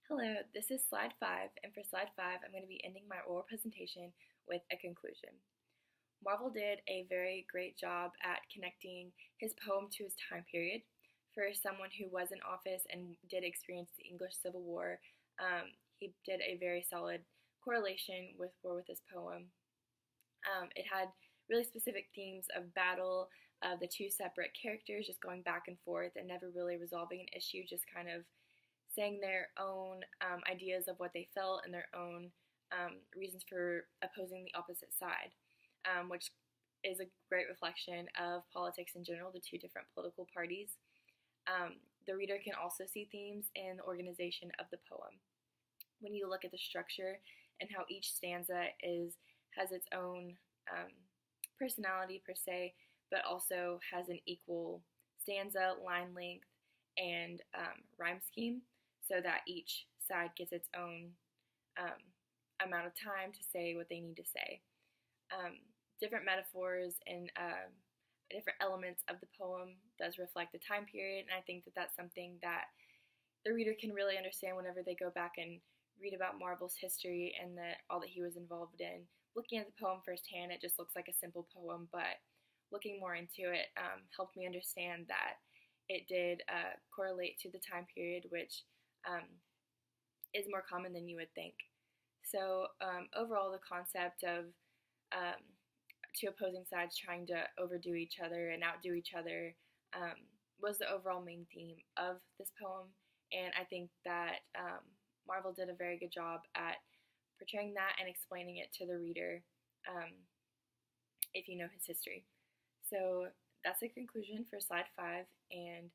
Hello, this is slide 5, and for slide 5, I'm going to be ending my oral presentation with a conclusion. Marvel did a very great job at connecting his poem to his time period. For someone who was in office and did experience the English Civil War, he did a very solid correlation with war with his poem. It had really specific themes of battle, of the two separate characters just going back and forth and never really resolving an issue, just kind of saying their own ideas of what they felt and their own reasons for opposing the opposite side, which is a great reflection of politics in general, the two different political parties. The reader can also see themes in the organization of the poem. When you look at the structure and how each stanza has its own personality per se, but also has an equal stanza, line length, and rhyme scheme, so that each side gets its own amount of time to say what they need to say. Different metaphors and different elements of the poem does reflect the time period, and I think that that's something that the reader can really understand whenever they go back and read about Marvel's history and all that he was involved in. Looking at the poem firsthand, it just looks like a simple poem, but looking more into it helped me understand that it did correlate to the time period, which is more common than you would think. So overall, the concept of two opposing sides trying to overdo each other and outdo each other was the overall main theme of this poem, and I think that Marvel did a very good job at portraying that and explaining it to the reader if you know his history. So that's the conclusion for slide 5, and